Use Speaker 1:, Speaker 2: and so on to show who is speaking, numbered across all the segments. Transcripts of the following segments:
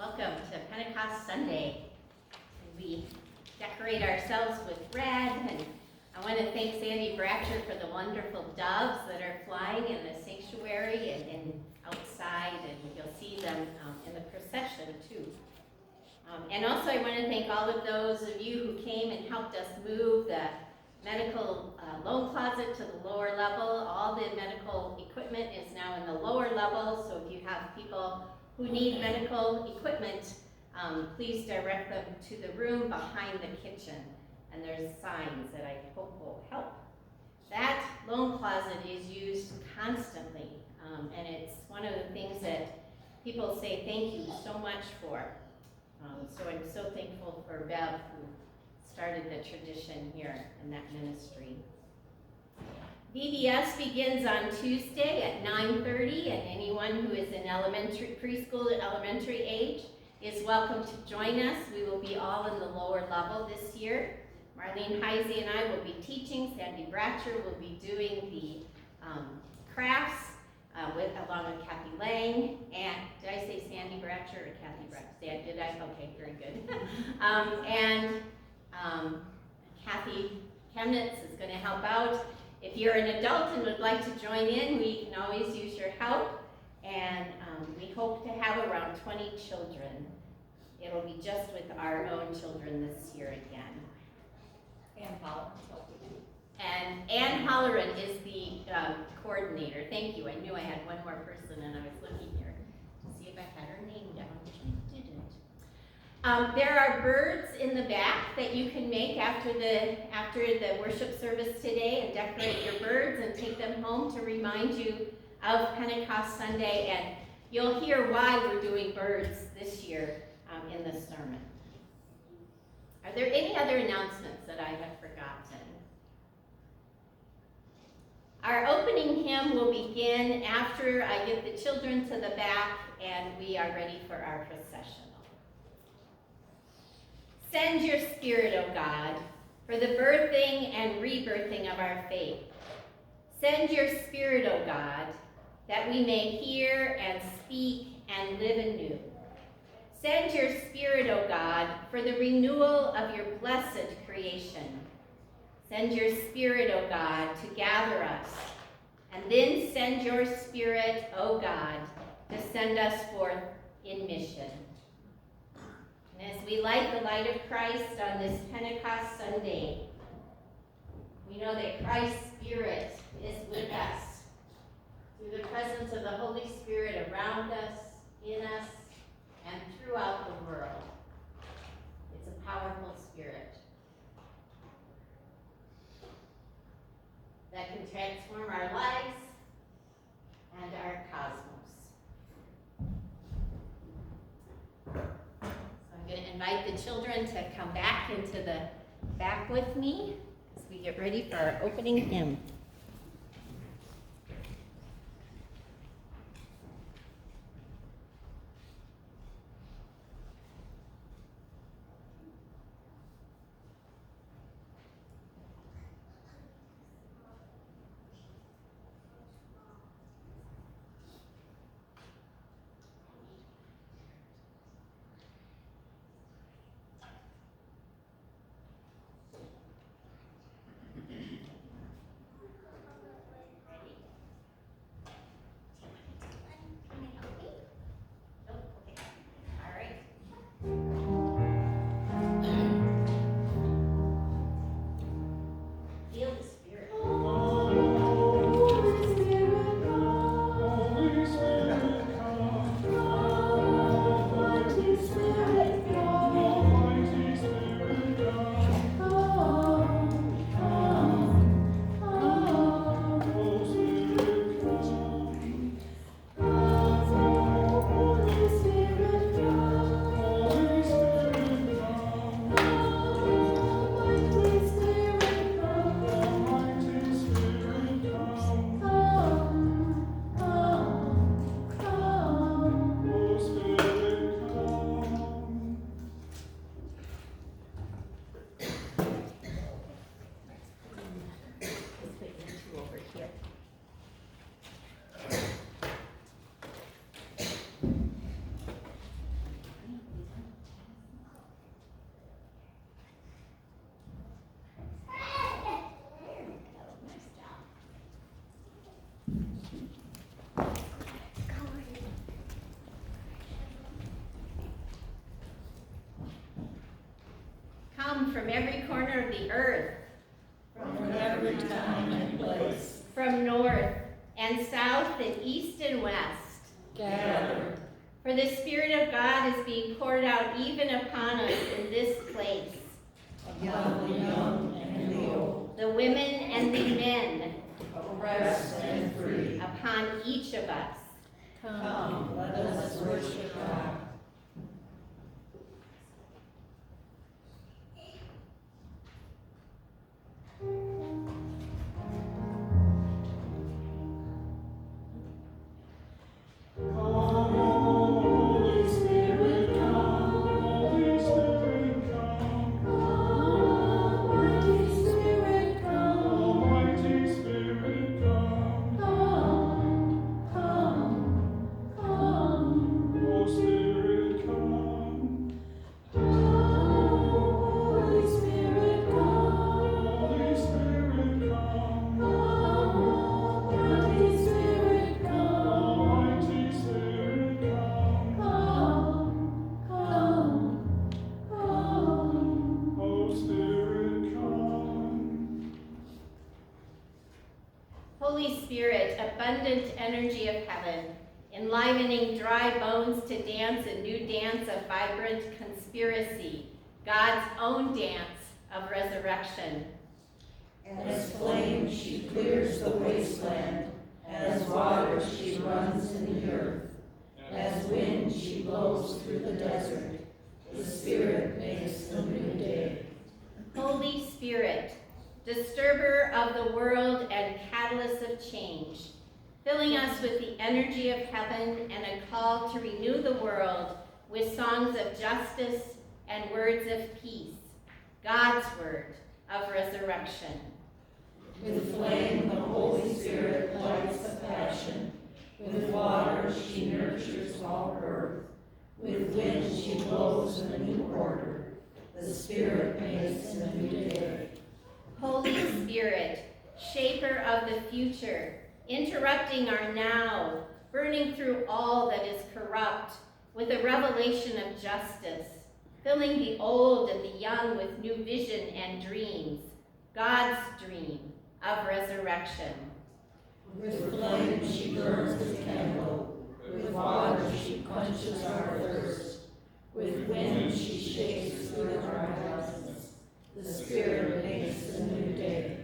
Speaker 1: Welcome to Pentecost Sunday. We decorate ourselves with red, and I want to thank Sandy Bratcher for the wonderful doves that are flying in the sanctuary and outside, and you'll see them in the procession too. And also I want to thank all of those of you who came and helped us move the medical loan closet to the lower level. All the medical equipment is now in the lower level, so if you have people who need medical equipment, please direct them to the room behind the kitchen. And there's signs that I hope will help. That loan closet is used constantly, and it's one of the things that people say thank you so much for. So I'm so thankful for Bev, who started the tradition here in that ministry. VBS begins on Tuesday at 9:30, and anyone who is in preschool to elementary age is welcome to join us. We will be all in the lower level this year. Marlene Heise and I will be teaching. Sandy Bratcher will be doing the crafts along with Kathy Lang. And did I say Sandy Bratcher or Kathy Bratcher? Did I? Okay, very good. Kathy Chemnitz is going to help out. If you're an adult and would like to join in, we can always use your help. And we hope to have around 20 children. It'll be just with our own children this year again. Ann Holleran is the coordinator. Thank you. I knew I had one more person, and I was looking here to see if I had her name down, which I didn't. There are birds in the back that you can make after the worship service today, and decorate your birds and take them home to remind you of Pentecost Sunday. And you'll hear why we're doing birds this year in the sermon. Are there any other announcements that I have forgotten? Our opening hymn will begin after I get the children to the back and we are ready for our processional. Send your Spirit, O God, for the birthing and rebirthing of our faith. Send your Spirit, O God, that we may hear and speak and live anew. Send your Spirit, O God, for the renewal of your blessed creation. Send your Spirit, O God, to gather us. And then send your Spirit, O God, to send us forth in mission. And as we light the light of Christ on this Pentecost Sunday, we know that Christ's Spirit is with us through the presence of the Holy Spirit around us, in us, and throughout the world. It's a powerful spirit that can transform our lives and our cosmos. So I'm going to invite the children to come back into the back with me as we get ready for our opening hymn. come from every corner of the earth,
Speaker 2: from every time and place,
Speaker 1: from north and south and east and west.
Speaker 2: gather.
Speaker 1: For the Spirit of God is being poured out even upon us in this place.
Speaker 2: Upon the young and the old,
Speaker 1: The women and the men,
Speaker 2: oppressed and free.
Speaker 1: upon each of us.
Speaker 2: Come, let us worship God.
Speaker 1: Holy Spirit, abundant energy of heaven, enlivening dry bones to dance a new dance of vibrant conspiracy, God's own dance of resurrection.
Speaker 2: As flame she clears the wasteland, as water she runs in the earth, as wind she blows through the desert, the Spirit makes a new day.
Speaker 1: Holy Spirit, disturber of the world and catalyst of change, filling us with the energy of heaven and a call to renew the world with songs of justice and words of peace, God's word of resurrection.
Speaker 2: With flame the Holy Spirit lights the passion, with water she nurtures all earth, with wind she blows a new order, the Spirit makes a new day.
Speaker 1: Holy Spirit, shaper of the future, interrupting our now, burning through all that is corrupt with a revelation of justice, filling the old and the young with new vision and dreams, God's dream of resurrection.
Speaker 2: With flame she burns the candle, with water she quenches our thirst, with wind she shakes through the darkness, the Spirit makes a new day.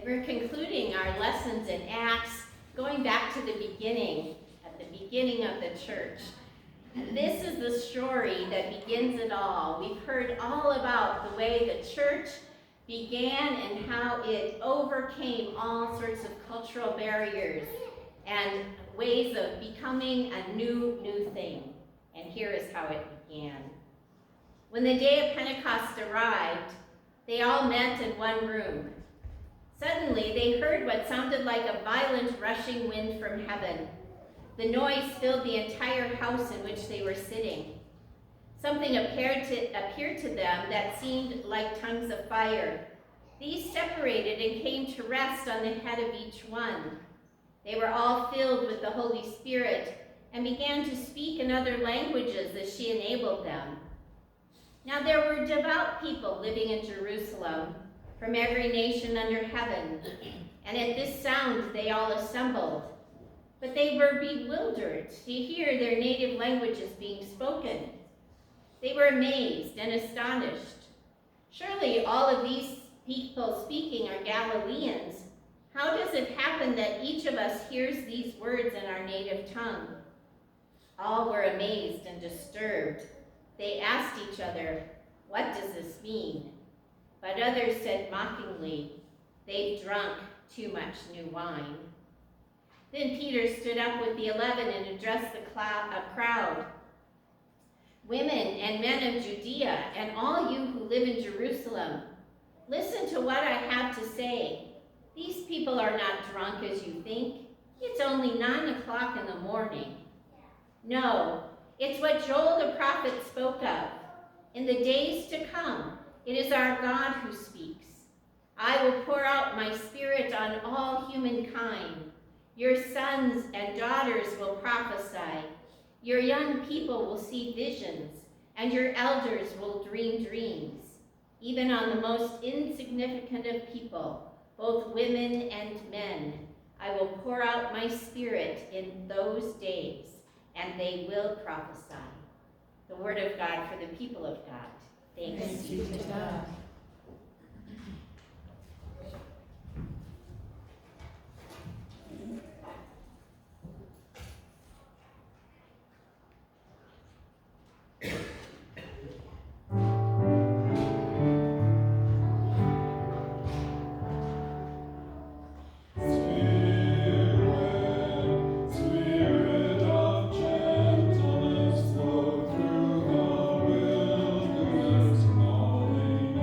Speaker 1: We're concluding our lessons in Acts, going back to the beginning, at the beginning of the church. This is the story that begins it all. We've heard all about the way the church began and how it overcame all sorts of cultural barriers and ways of becoming a new thing. And here is how it began. When the day of Pentecost arrived, they all met in one room. Suddenly, they heard what sounded like a violent rushing wind from heaven. The noise filled the entire house in which they were sitting. Something appeared to them that seemed like tongues of fire. These separated and came to rest on the head of each one. They were all filled with the Holy Spirit and began to speak in other languages as she enabled them. Now there were devout people living in Jerusalem from every nation under heaven, and at this sound they all assembled. But they were bewildered to hear their native languages being spoken. They were amazed and astonished. Surely all of these people speaking are Galileans. How does it happen that each of us hears these words in our native tongue? All were amazed and disturbed. They asked each other, "What does this mean?" But others said mockingly, "They've drunk too much new wine." Then Peter stood up with the 11 and addressed a crowd. "Women and men of Judea, and all you who live in Jerusalem, listen to what I have to say. These people are not drunk as you think. It's only 9 o'clock in the morning. No, it's what Joel the prophet spoke of. In the days to come, it is our God who speaks. I will pour out my spirit on all humankind. Your sons and daughters will prophesy. Your young people will see visions, and your elders will dream dreams. Even on the most insignificant of people, both women and men, I will pour out my spirit in those days, and they will prophesy." The word of God for the people of God. Thanks be to God.
Speaker 3: Spirit of gentleness, flow through the wilderness, knowing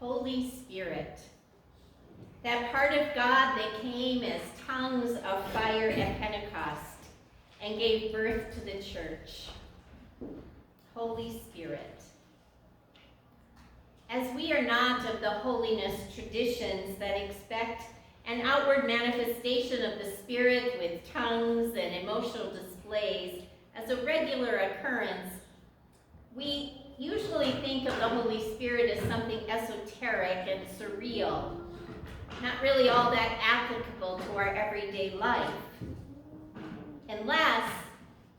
Speaker 1: Holy Spirit. That part of God that came as tongues of fire at Pentecost and gave birth to the church. Holy Spirit. As we are not of the holiness traditions that expect an outward manifestation of the Spirit with tongues and emotional displays as a regular occurrence, we usually think of the Holy Spirit as something esoteric and surreal, not really all that applicable to our everyday life. Unless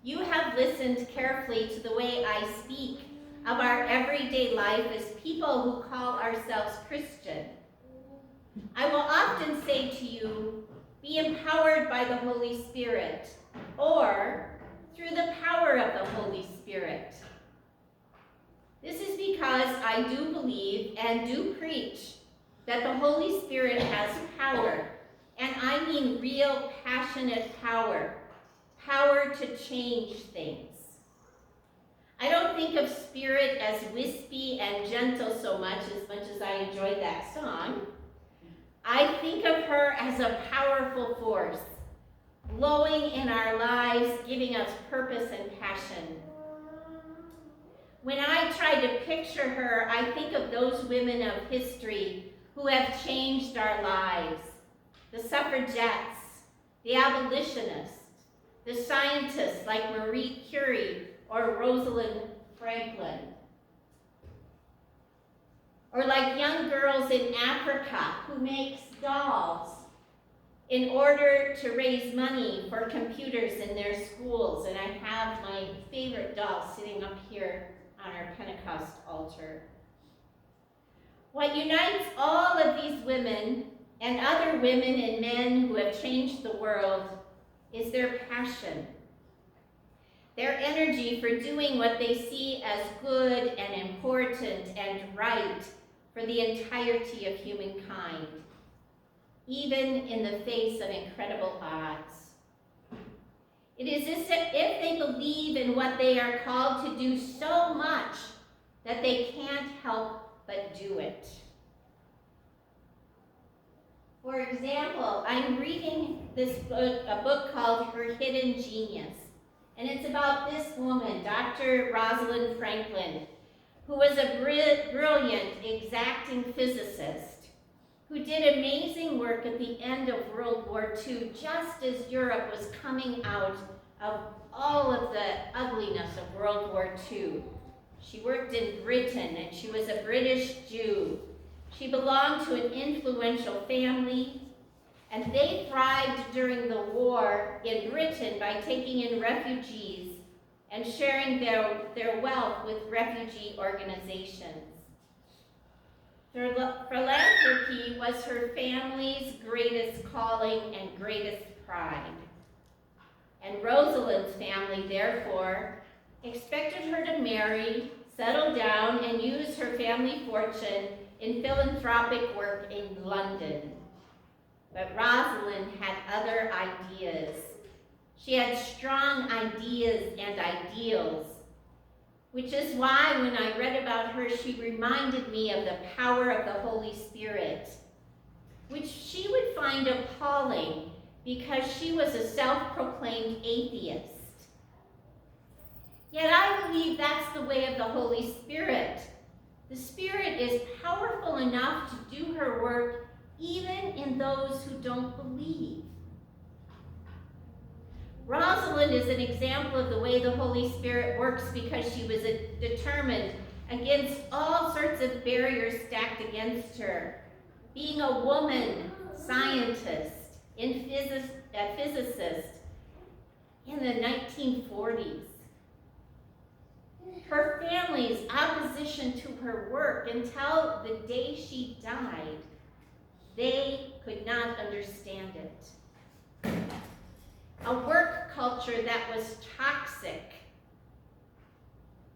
Speaker 1: you have listened carefully to the way I speak of our everyday life as people who call ourselves Christian. I will often say to you, be empowered by the Holy Spirit, or through the power of the Holy Spirit. This is because I do believe and do preach that the Holy Spirit has power, and I mean real passionate power, power to change things. I don't think of Spirit as wispy and gentle so much as I enjoyed that song. I think of her as a powerful force, blowing in our lives, giving us purpose and passion. When I try to picture her, I think of those women of history who have changed our lives. The suffragettes, the abolitionists, the scientists like Marie Curie or Rosalind Franklin. Or like young girls in Africa who make dolls in order to raise money for computers in their schools. And I have my favorite doll sitting up here on our Pentecost altar. What unites all of these women and other women and men who have changed the world is their passion, their energy for doing what they see as good and important and right for the entirety of humankind, even in the face of incredible odds. It is as if they believe in what they are called to do so much that they can't help but do it. For example, I'm reading this book, a book called Her Hidden Genius, and it's about this woman, Dr. Rosalind Franklin, who was a brilliant, exacting physicist who did amazing work at the end of World War II, just as Europe was coming out of all of the ugliness of World War II. She worked in Britain, and she was a British Jew. She belonged to an influential family, and they thrived during the war in Britain by taking in refugees and sharing their wealth with refugee organizations. Their philanthropy was her family's greatest calling and greatest pride. And Rosalind's family, therefore, expected her to marry, settle down, and use her family fortune in philanthropic work in London. But Rosalind had other ideas. She had strong ideas and ideals, which is why when I read about her, she reminded me of the power of the Holy Spirit, which she would find appalling because she was a self-proclaimed atheist. Yet I believe that's the way of the Holy Spirit. The Spirit is powerful enough to do her work even in those who don't believe. Rosalind is an example of the way the Holy Spirit works because she was determined against all sorts of barriers stacked against her. Being a woman, scientist, a physicist in the 1940s. Her family's opposition to her work until the day she died, they could not understand it. A work culture that was toxic.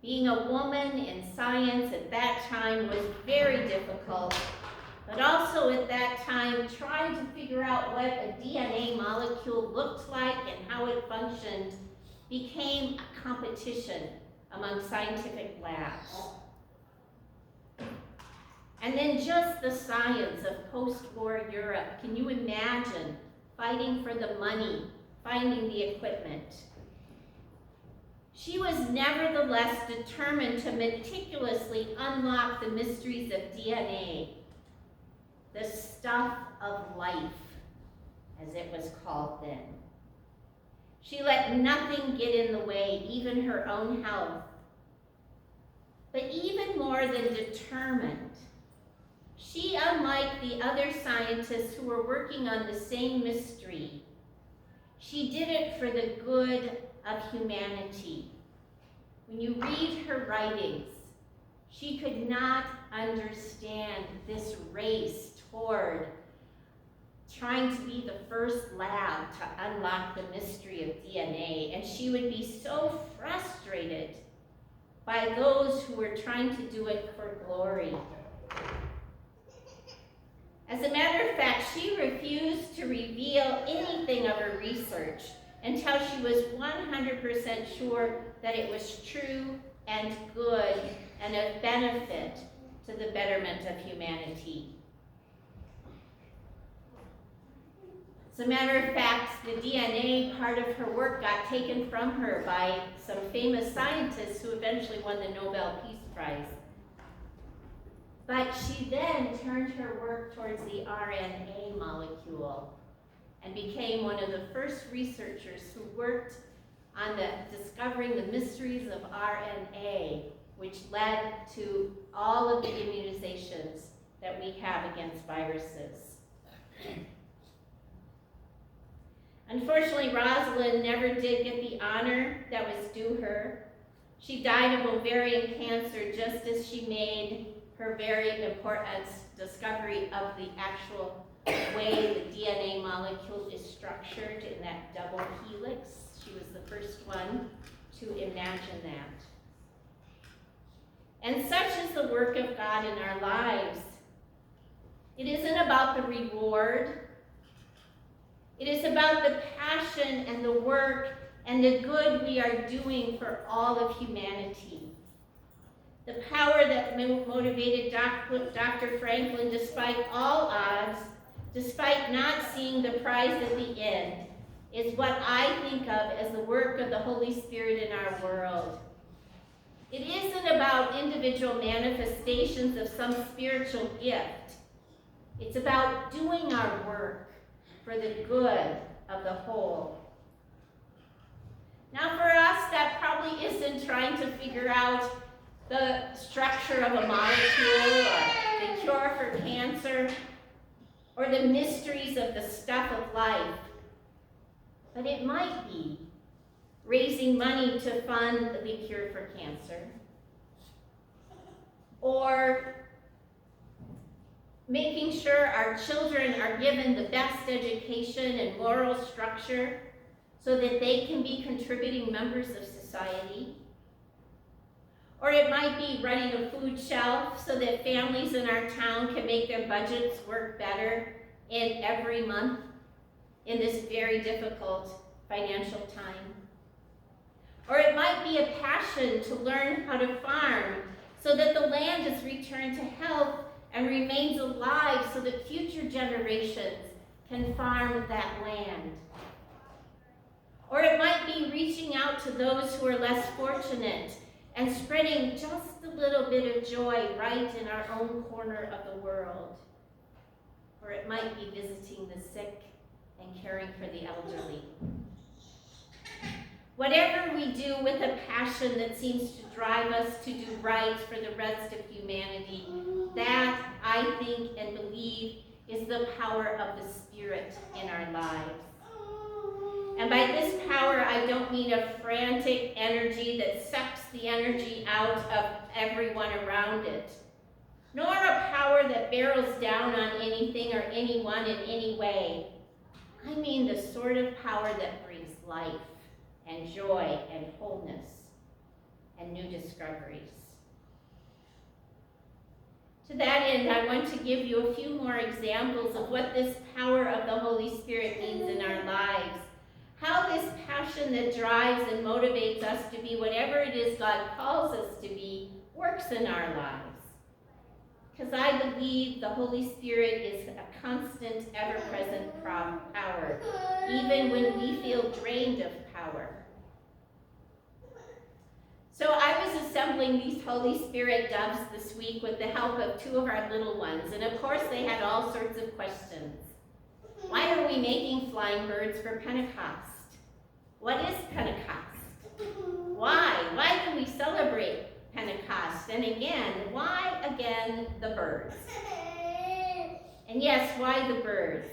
Speaker 1: Being a woman in science at that time was very difficult, but also at that time, trying to figure out what a DNA molecule looked like and how it functioned became a competition among scientific labs. And then just the science of post-war Europe. Can you imagine fighting for the money, finding the equipment? She was nevertheless determined to meticulously unlock the mysteries of DNA, the stuff of life, as it was called then. She let nothing get in the way, even her own health. But even more than determined, she, unlike the other scientists who were working on the same mystery, she did it for the good of humanity. When you read her writings, she could not understand this race toward trying to be the first lab to unlock the mystery of DNA, and she would be so frustrated by those who were trying to do it for glory. As a matter of fact, she refused to reveal anything of her research until she was 100% sure that it was true and good and of benefit to the betterment of humanity. As a matter of fact, the DNA part of her work got taken from her by some famous scientists who eventually won the Nobel Peace Prize. But she then turned her work towards the RNA molecule and became one of the first researchers who worked on discovering the mysteries of RNA, which led to all of the immunizations that we have against viruses. Unfortunately, Rosalind never did get the honor that was due her. She died of ovarian cancer just as she made her very important discovery of the actual way the DNA molecule is structured in that double helix. She was the first one to imagine that. And such is the work of God in our lives. It isn't about the reward. It is about the passion and the work and the good we are doing for all of humanity. The power that motivated Dr. Franklin, despite all odds, despite not seeing the prize at the end, is what I think of as the work of the Holy Spirit in our world. It isn't about individual manifestations of some spiritual gift. It's about doing our work for the good of the whole. Now for us, that probably isn't trying to figure out the structure of a molecule or the cure for cancer or the mysteries of the stuff of life. But it might be raising money to fund the cure for cancer, or making sure our children are given the best education and moral structure so that they can be contributing members of society. Or it might be running a food shelf so that families in our town can make their budgets work better in every month in this very difficult financial time. Or it might be a passion to learn how to farm so that the land is returned to health and remains alive so that future generations can farm that land. Or it might be reaching out to those who are less fortunate and spreading just a little bit of joy right in our own corner of the world. Or it might be visiting the sick and caring for the elderly. Whatever we do with a passion that seems to drive us to do right for the rest of humanity, that, I think and believe, is the power of the Spirit in our lives. And by this power, I don't mean a frantic energy that sucks the energy out of everyone around it, nor a power that barrels down on anything or anyone in any way. I mean the sort of power that brings life and joy and wholeness and new discoveries. To that end, I want to give you a few more examples of what this power of the Holy Spirit means in our lives. How this passion that drives and motivates us to be whatever it is God calls us to be works in our lives. because I believe the Holy Spirit is a constant, ever-present power, even when we feel drained of power. So I was assembling these Holy Spirit doves this week with the help of two of our little ones, and of course they had all sorts of questions. Why are we making flying birds for Pentecost? What is Pentecost? Why? Why do we celebrate Pentecost? And again, why again the birds? And yes, why the birds?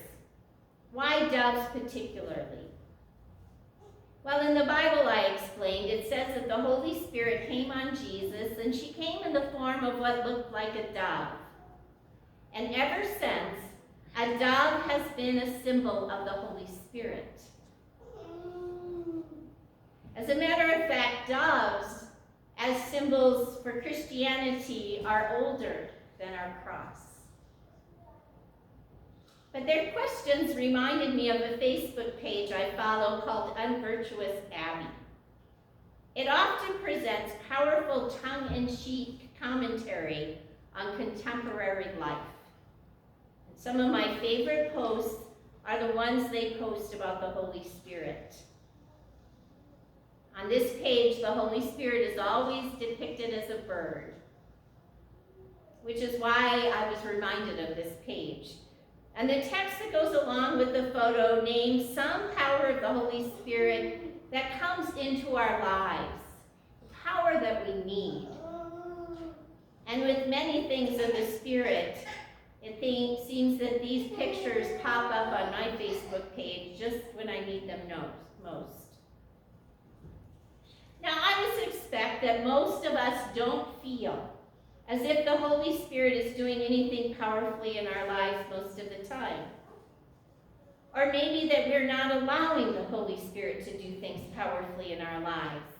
Speaker 1: Why doves particularly? Well, in the Bible I explained, it says that the Holy Spirit came on Jesus, and she came in the form of what looked like a dove. And ever since, a dove has been a symbol of the Holy Spirit. As a matter of fact, doves, as symbols for Christianity, are older than our cross. But their questions reminded me of a Facebook page I follow called Unvirtuous Abby. It often presents powerful tongue-in-cheek commentary on contemporary life. And some of my favorite posts are the ones they post about the Holy Spirit. On this page, the Holy Spirit is always depicted as a bird, which is why I was reminded of this page. And the text that goes along with the photo names some power of the Holy Spirit that comes into our lives, power that we need. And with many things of the Spirit, it seems that these pictures pop up on my Facebook page just when I need them most. Now, I would expect that most of us don't feel as if the Holy Spirit is doing anything powerfully in our lives most of the time. Or maybe that we're not allowing the Holy Spirit to do things powerfully in our lives.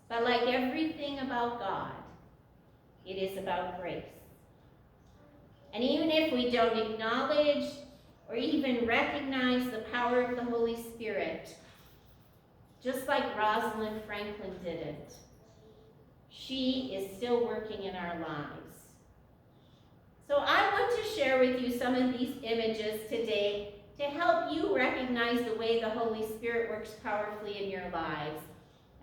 Speaker 1: But like everything about God, it is about grace. And even if we don't acknowledge or even recognize the power of the Holy Spirit, just like Rosalind Franklin didn't, she is still working in our lives. So I want to share with you some of these images today to help you recognize the way the Holy Spirit works powerfully in your lives.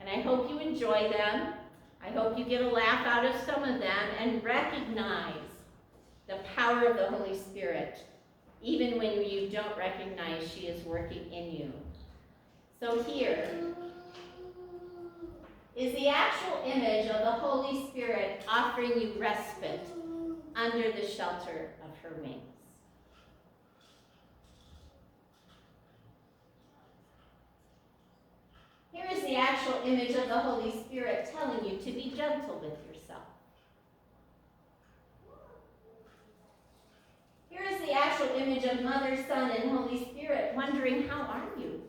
Speaker 1: And I hope you enjoy them. I hope you get a laugh out of some of them and recognize the power of the Holy Spirit, even when you don't recognize she is working in you. So here is the actual image of the Holy Spirit offering you respite under the shelter of her wings. Here is the actual image of the Holy Spirit telling you to be gentle with yourself. Here is the actual image of Mother, Son, and Holy Spirit wondering, how are you?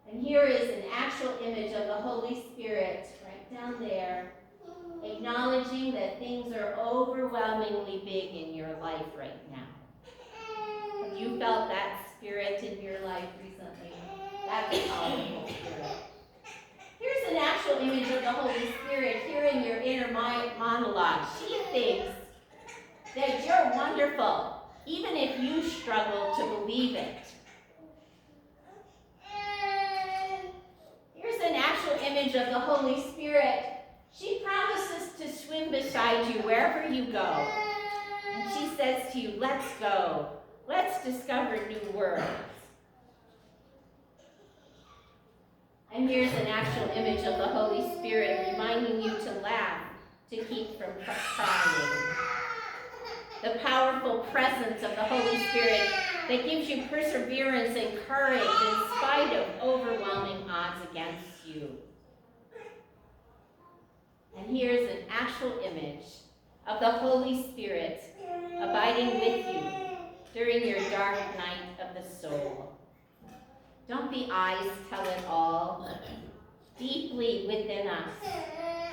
Speaker 1: And here is an actual image of the Holy Spirit right down there, acknowledging that things are overwhelmingly big in your life right now. Have you felt that spirit in your life recently? That's a powerful spirit. Here's an actual image of the Holy Spirit here in your inner monologue. She thinks that you're wonderful, even if you struggle to believe it. Here's an actual image of the Holy Spirit. She promises to swim beside you wherever you go. And she says to you, let's go. Let's discover new worlds. And here's an actual image of the Holy Spirit reminding you to laugh, to keep from crying. The powerful presence of the Holy Spirit that gives you perseverance and courage in spite of overwhelming odds against you. And here's an actual image of the Holy Spirit abiding with you during your dark night of the soul. Don't the eyes tell it all? Deeply within us,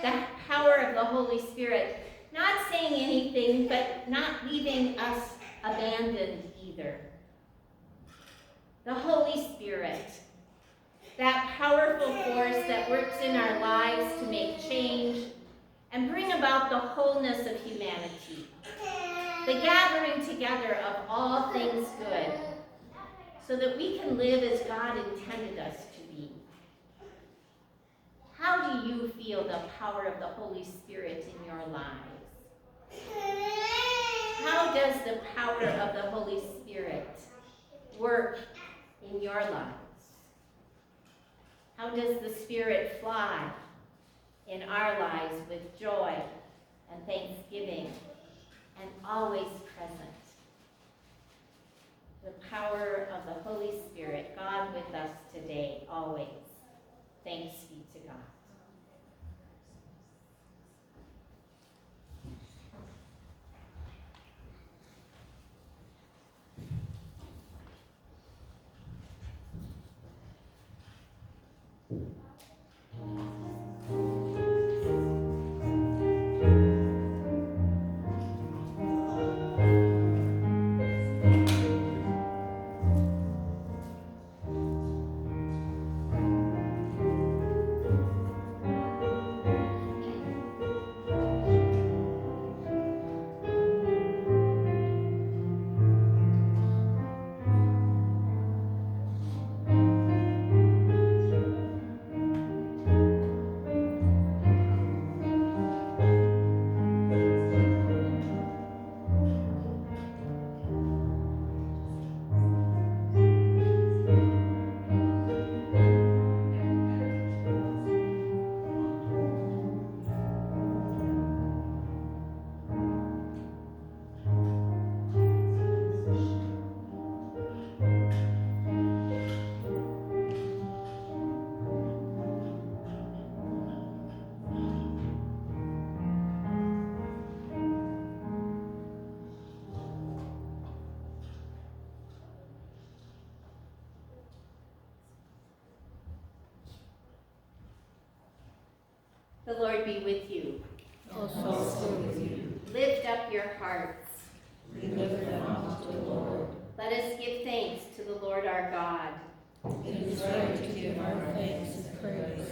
Speaker 1: the power of the Holy Spirit, not saying anything, but not leaving us abandoned either. The Holy Spirit, that powerful force that works in our lives to make change, wholeness of humanity, the gathering together of all things good, so that we can live as God intended us to be. How do you feel the power of the Holy Spirit in your lives? How does the power of the Holy Spirit work in your lives? How does the Spirit fly in our lives with joy and thanksgiving and always present? The power of the Holy Spirit, God with us today, always. Thanks be to God. The Lord be with you.
Speaker 2: Also with you.
Speaker 1: Lift up your hearts.
Speaker 2: We lift them up to the Lord.
Speaker 1: Let us give thanks to the Lord our God.
Speaker 2: It is right to give our thanks and praise.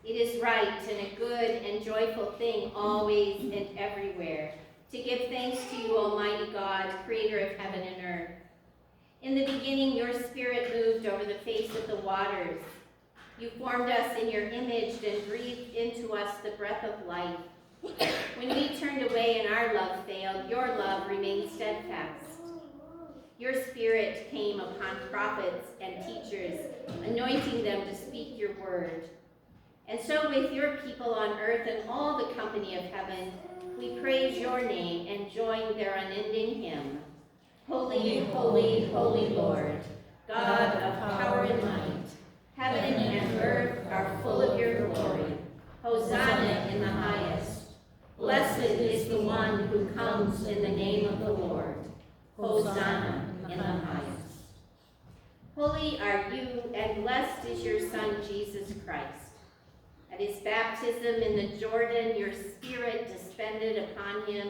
Speaker 1: It is right and a good and joyful thing always and everywhere to give thanks to you, Almighty God, creator of heaven and earth. In the beginning, your Spirit moved over the face of the waters. You formed us in your image and breathed into us the breath of life. When we turned away and our love failed, your love remained steadfast. Your Spirit came upon prophets and teachers, anointing them to speak your word. And so with your people on earth and all the company of heaven, we praise your name and join their unending hymn. Holy, holy, holy Lord, God of power and might, heaven and earth are full of your glory. Hosanna in the highest. Blessed is the one who comes in the name of the Lord. Hosanna in the highest. Holy are you, and blessed is your Son, Jesus Christ. At his baptism in the Jordan, your Spirit descended upon him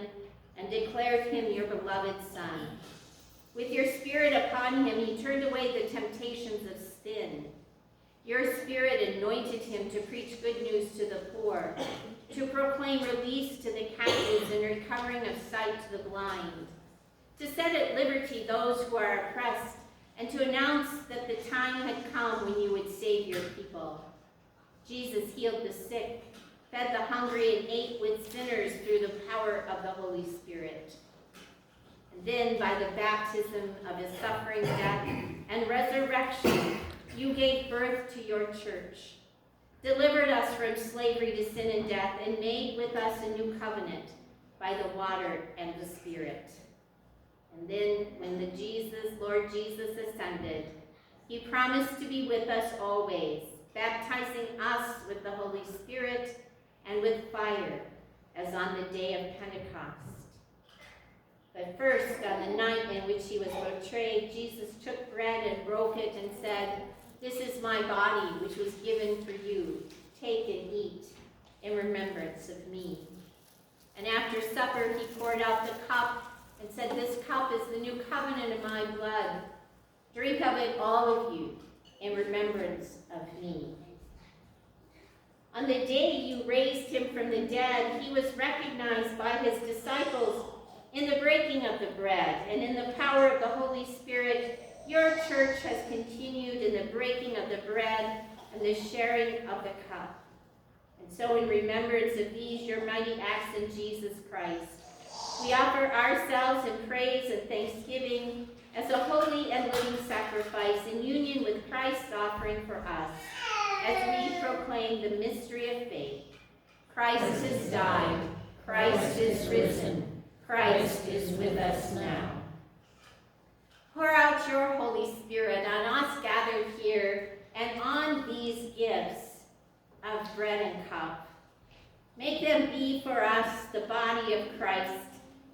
Speaker 1: and declared him your beloved Son. With your Spirit upon him, he turned away the temptations of sin. Your Spirit anointed him to preach good news to the poor, to proclaim release to the captives and recovering of sight to the blind, to set at liberty those who are oppressed, and to announce that the time had come when you would save your people. Jesus healed the sick, fed the hungry, and ate with sinners through the power of the Holy Spirit. And then by the baptism of his suffering, death, and resurrection, you gave birth to your church, delivered us from slavery to sin and death, and made with us a new covenant by the water and the Spirit. And then when Lord Jesus ascended, he promised to be with us always, baptizing us with the Holy Spirit and with fire, as on the day of Pentecost. But first, on the night in which he was betrayed, Jesus took bread and broke it and said, "This is my body, which was given for you. Take and eat in remembrance of me." And after supper, he poured out the cup and said, "This cup is the new covenant in my blood. Drink of it, all of you, in remembrance of me." On the day you raised him from the dead, he was recognized by his disciples in the breaking of the bread, and in the power of the Holy Spirit, your church has continued in the breaking of the bread and the sharing of the cup. And so in remembrance of these, your mighty acts in Jesus Christ, we offer ourselves in praise and thanksgiving as a holy and living sacrifice in union with Christ's offering for us, as we proclaim the mystery of faith. Christ has died, Christ is risen, Christ is with us now. Pour out your Holy Spirit on us gathered here and on these gifts of bread and cup. Make them be for us the body of Christ,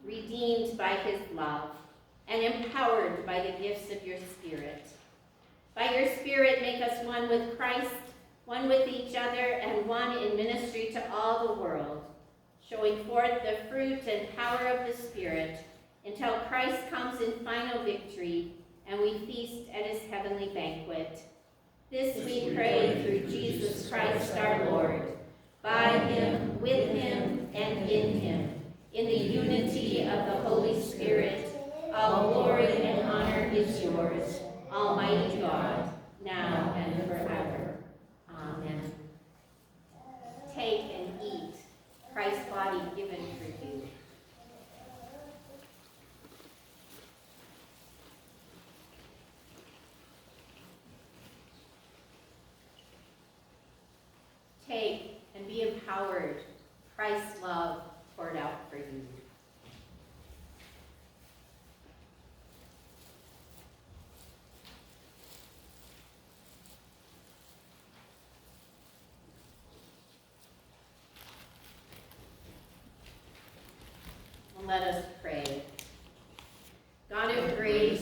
Speaker 1: redeemed by his love and empowered by the gifts of your Spirit. By your Spirit, make us one with Christ, one with each other, and one in ministry to all the world, showing forth the fruit and power of the Spirit until Christ comes in final victory and we feast at his heavenly banquet. This we pray through Jesus Christ our Lord, by him, with him, and in him, in the unity of the Holy Spirit. All glory and honor is yours, Almighty God, now and forever. Amen. Take and eat Christ's body given for you. Take and be empowered, Christ's love poured out for you. Let us pray. God of grace,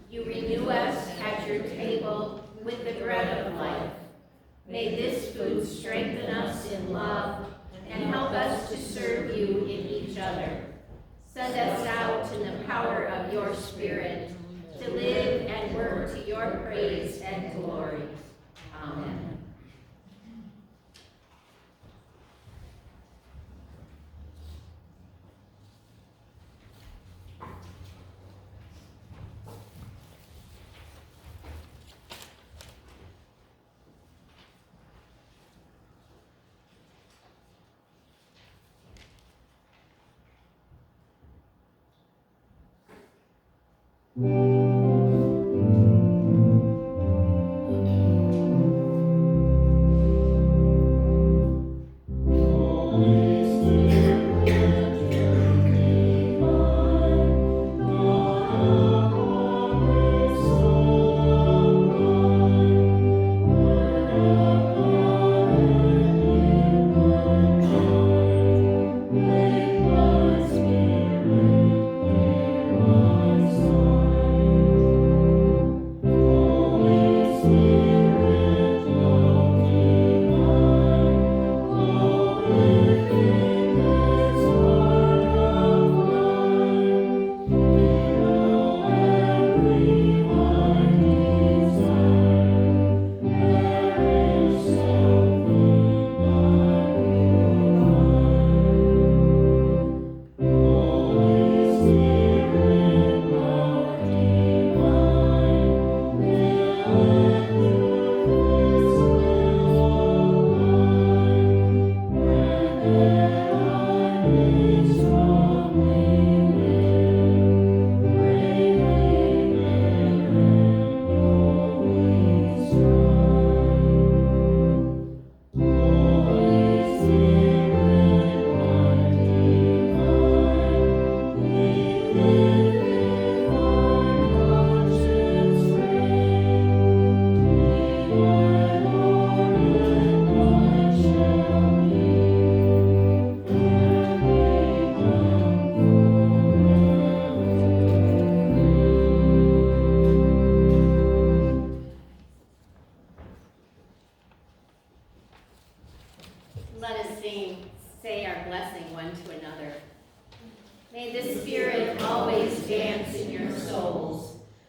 Speaker 1: you renew us at your table with the bread of life. May this food strengthen us in love and help us to serve you in each other. Send us out in the power of your Spirit to live and work to your praise and glory. Amen.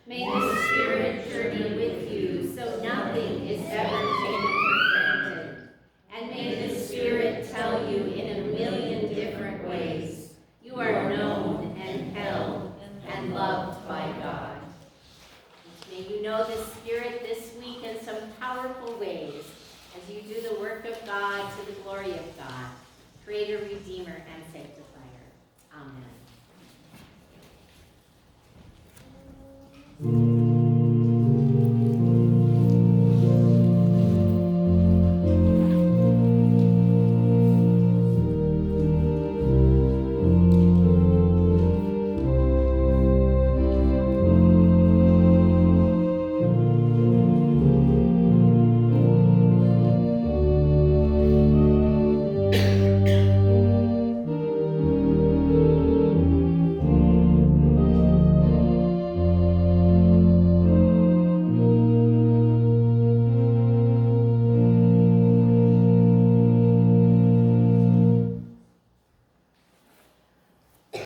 Speaker 1: May the Spirit journey with you so nothing is ever taken